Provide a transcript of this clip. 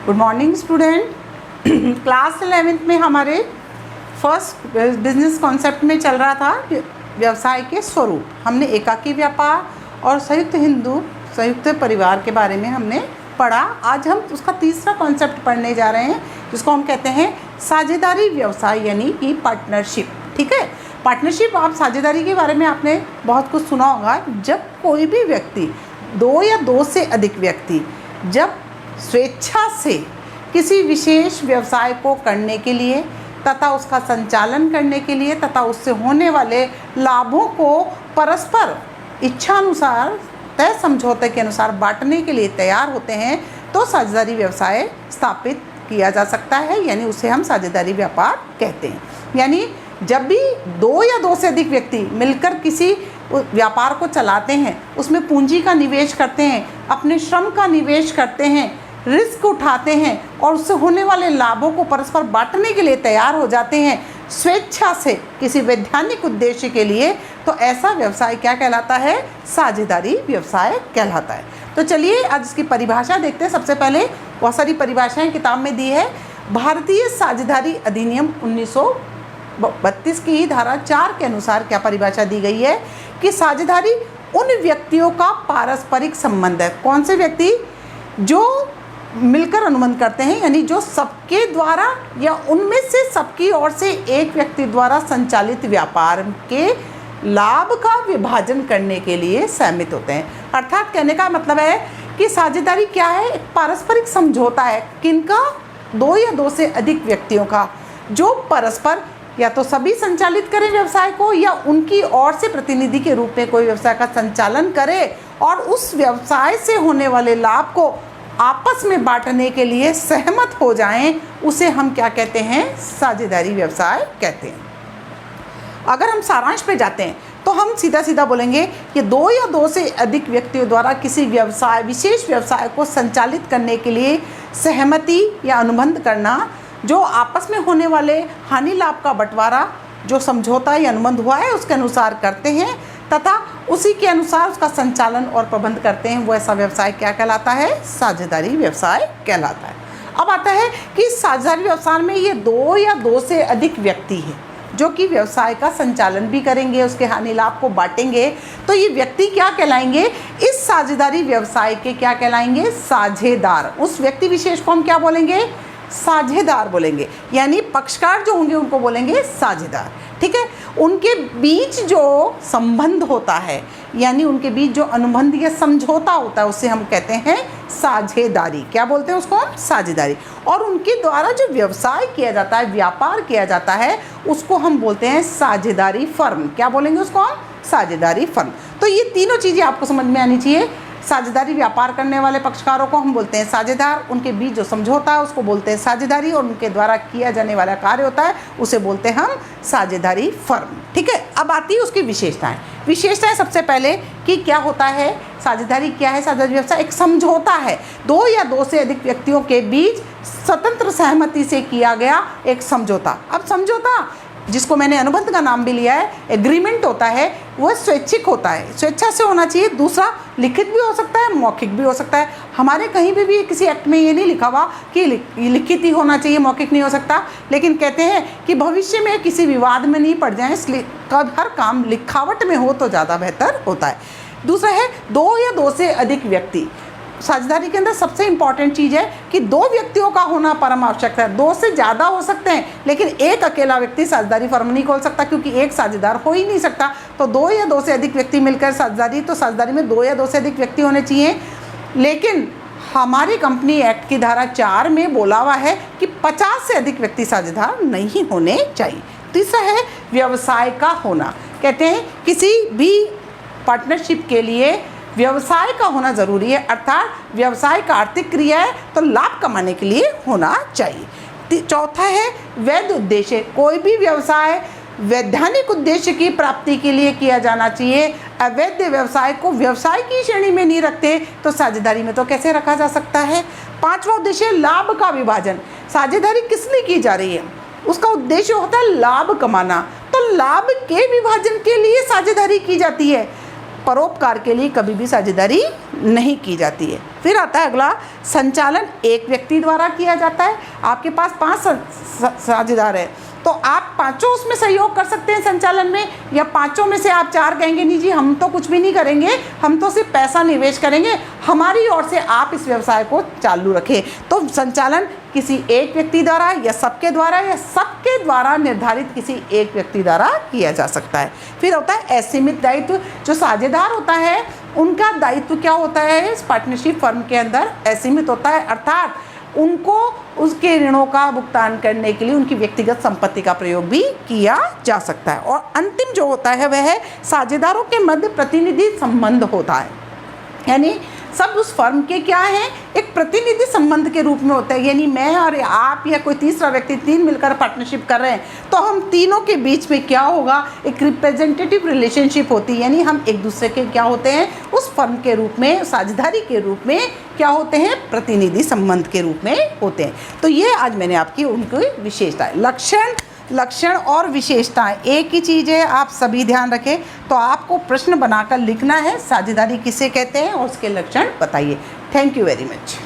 Good morning student. Class 11th में हमारे first business concept में चल रहा था व्यवसाय के स्वरूप। हमने एकाकी व्यापार और संयुक्त परिवार के बारे में हमने पढ़ा। आज हम उसका तीसरा कॉन्सेप्ट पढ़ने जा रहे हैं, जिसको हम कहते हैं साझेदारी व्यवसाय, यानी कि पार्टनरशिप। ठीक है, पार्टनरशिप, आप साझेदारी के बारे में आपने बहुत कुछ सुना होगा। जब कोई भी व्यक्ति, दो या दो से अधिक व्यक्ति जब स्वेच्छा से किसी विशेष व्यवसाय को करने के लिए तथा उसका संचालन करने के लिए तथा उससे होने वाले लाभों को परस्पर इच्छानुसार तय समझौते के अनुसार बांटने के लिए तैयार होते हैं, तो साझेदारी व्यवसाय स्थापित किया जा सकता है, यानी उसे हम साझेदारी व्यापार कहते हैं। यानी जब भी दो या दो से अधिक व्यक्ति मिलकर किसी व्यापार को चलाते हैं, उसमें पूंजी का निवेश करते हैं, अपने श्रम का निवेश करते हैं, रिस्क उठाते हैं और उससे होने वाले लाभों को परस्पर बांटने के लिए तैयार हो जाते हैं स्वेच्छा से किसी वैधानिक उद्देश्य के लिए, तो ऐसा व्यवसाय क्या कहलाता है? साझेदारी व्यवसाय कहलाता है। तो चलिए आज इसकी परिभाषा देखते हैं। सबसे पहले बहुत सारी परिभाषाएं किताब में दी है। भारतीय साझेदारी अधिनियम 1932 की धारा 4 के अनुसार क्या परिभाषा दी गई है कि साझेदारी उन व्यक्तियों का पारस्परिक संबंध है। कौन से व्यक्ति? जो मिलकर अनुबंध करते हैं, यानी जो सबके द्वारा या उनमें से सबकी ओर से एक व्यक्ति द्वारा संचालित व्यापार के लाभ का विभाजन करने के लिए सहमत होते हैं। अर्थात कहने का मतलब है कि साझेदारी क्या है? एक पारस्परिक समझौता है। किनका? दो या दो से अधिक व्यक्तियों का, जो परस्पर या तो सभी संचालित करें व्यवसाय को, या उनकी ओर से प्रतिनिधि के रूप में कोई व्यवसाय का संचालन करे और उस व्यवसाय से होने वाले लाभ को आपस में बांटने के लिए सहमत हो जाएं, उसे हम क्या कहते हैं? साझेदारी व्यवसाय कहते हैं। अगर हम सारांश पे जाते हैं तो हम सीधा सीधा बोलेंगे कि दो या दो से अधिक व्यक्तियों द्वारा किसी विशेष व्यवसाय को संचालित करने के लिए सहमति या अनुबंध करना, जो आपस में होने वाले हानि लाभ का बंटवारा जो समझौता या अनुबंध हुआ है उसके अनुसार करते हैं तथा उसी के अनुसार उसका संचालन और प्रबंध करते हैं, वो ऐसा व्यवसाय क्या कहलाता है? साझेदारी व्यवसाय कहलाता है। अब आता है कि साझेदारी व्यवसाय में ये दो या दो से अधिक व्यक्ति हैं जो कि व्यवसाय का संचालन भी करेंगे, उसके हानि लाभ को बांटेंगे, तो ये व्यक्ति क्या कहलाएंगे? इस साझेदारी व्यवसाय के क्या कहलाएंगे? साझेदार। उस व्यक्ति विशेष को हम क्या बोलेंगे? साझेदार बोलेंगे, यानी पक्षकार जो होंगे उनको बोलेंगे साझेदार। ठीक है, उनके बीच जो संबंध होता है, यानी उनके बीच जो अनुबंध या समझौता होता है, उसे हम कहते हैं साझेदारी। क्या बोलते हैं उसको हम? साझेदारी। और उनके द्वारा जो व्यवसाय किया जाता है, व्यापार किया जाता है, उसको हम बोलते हैं साझेदारी फर्म। क्या बोलेंगे उसको हम? साझेदारी फर्म। तो ये तीनों चीज़ें आपको समझ में आनी चाहिए। साझेदारी व्यापार करने वाले पक्षकारों को हम बोलते हैं साझेदार, उनके बीच जो समझौता है उसको बोलते हैं साझेदारी, और उनके द्वारा किया जाने वाला कार्य होता है उसे बोलते हैं हम साझेदारी फर्म। ठीक है, अब आती है उसकी विशेषताएं। विशेषताएं सबसे पहले कि क्या होता है साझेदारी? क्या है साझेदारी व्यवसाय? एक समझौता है, दो या दो से अधिक व्यक्तियों के बीच स्वतंत्र सहमति से किया गया एक समझौता। अब समझौता, जिसको मैंने अनुबंध का नाम भी लिया है, एग्रीमेंट होता है, वह स्वैच्छिक होता है, स्वेच्छा से होना चाहिए। दूसरा, लिखित भी हो सकता है, मौखिक भी हो सकता है। हमारे कहीं भी किसी एक्ट में ये नहीं लिखा हुआ कि लिखित ही होना चाहिए, मौखिक नहीं हो सकता, लेकिन कहते हैं कि भविष्य में किसी विवाद में नहीं पड़ जाए, इसलिए हर काम लिखावट में हो तो ज़्यादा बेहतर होता है। दूसरा है दो या दो से अधिक व्यक्ति। साझेदारी के अंदर सबसे इम्पॉर्टेंट चीज़ है कि दो व्यक्तियों का होना परम आवश्यक है। दो से ज़्यादा हो सकते हैं, लेकिन एक अकेला व्यक्ति साझेदारी फर्म नहीं खोल सकता, क्योंकि एक साझेदार हो ही नहीं सकता। तो दो या दो से अधिक व्यक्ति मिलकर साझेदारी, तो साझेदारी में दो या दो से अधिक व्यक्ति होने चाहिए। लेकिन हमारी कंपनी एक्ट की धारा 4 में बोला हुआ है कि 50 से अधिक व्यक्ति साझेदार नहीं होने चाहिए। तीसरा है व्यवसाय का होना। कहते हैं किसी भी पार्टनरशिप के लिए व्यवसाय का होना ज़रूरी है, अर्थात व्यवसाय का आर्थिक क्रिया है तो लाभ कमाने के लिए होना चाहिए। चौथा है वैध उद्देश्य। कोई भी व्यवसाय वैधानिक उद्देश्य की प्राप्ति के लिए किया जाना चाहिए। अवैध व्यवसाय को व्यवसाय की श्रेणी में नहीं रखते तो साझेदारी में तो कैसे रखा जा सकता है। पांचवा उद्देश्य लाभ का विभाजन। साझेदारी किस लिए की जा रही है? उसका उद्देश्य होता है लाभ कमाना, तो लाभ के विभाजन के लिए साझेदारी की जाती है। परोपकार के लिए कभी भी साझेदारी नहीं की जाती है। फिर आता है अगला, संचालन एक व्यक्ति द्वारा किया जाता है। आपके पास 5 साझेदार हैं तो आप 5 उसमें सहयोग कर सकते हैं संचालन में, या 5 में से आप 4 कहेंगे नहीं जी हम तो कुछ भी नहीं करेंगे, हम तो सिर्फ पैसा निवेश करेंगे, हमारी ओर से आप इस व्यवसाय को चालू रखें। तो संचालन किसी एक व्यक्ति द्वारा या सबके द्वारा निर्धारित किसी एक व्यक्ति द्वारा किया जा सकता है। फिर होता है असीमित दायित्व। जो साझेदार होता है उनका दायित्व क्या होता है इस पार्टनरशिप फर्म के अंदर, असीमित होता है, अर्थात उनको उसके ऋणों का भुगतान करने के लिए उनकी व्यक्तिगत संपत्ति का प्रयोग भी किया जा सकता है। और अंतिम जो होता है वह है साझेदारों के मध्य प्रतिनिधि संबंध होता है, यानी सब उस फर्म के क्या हैं, एक प्रतिनिधि संबंध के रूप में होता है। यानी मैं और आप या कोई तीसरा व्यक्ति 3 मिलकर पार्टनरशिप कर रहे हैं तो हम तीनों के बीच में क्या होगा, एक रिप्रेजेंटेटिव रिलेशनशिप होती है, यानी हम एक दूसरे के क्या होते हैं, उस फर्म के रूप में, साझेदारी के रूप में क्या होते हैं, प्रतिनिधि संबंध के रूप में होते हैं। तो ये आज मैंने आपकी उनकी विशेषताएं, लक्षण और विशेषताएं एक ही चीज़ है, आप सभी ध्यान रखें। तो आपको प्रश्न बनाकर लिखना है साझेदारी किसे कहते हैं और उसके लक्षण बताइए। Thank you very much.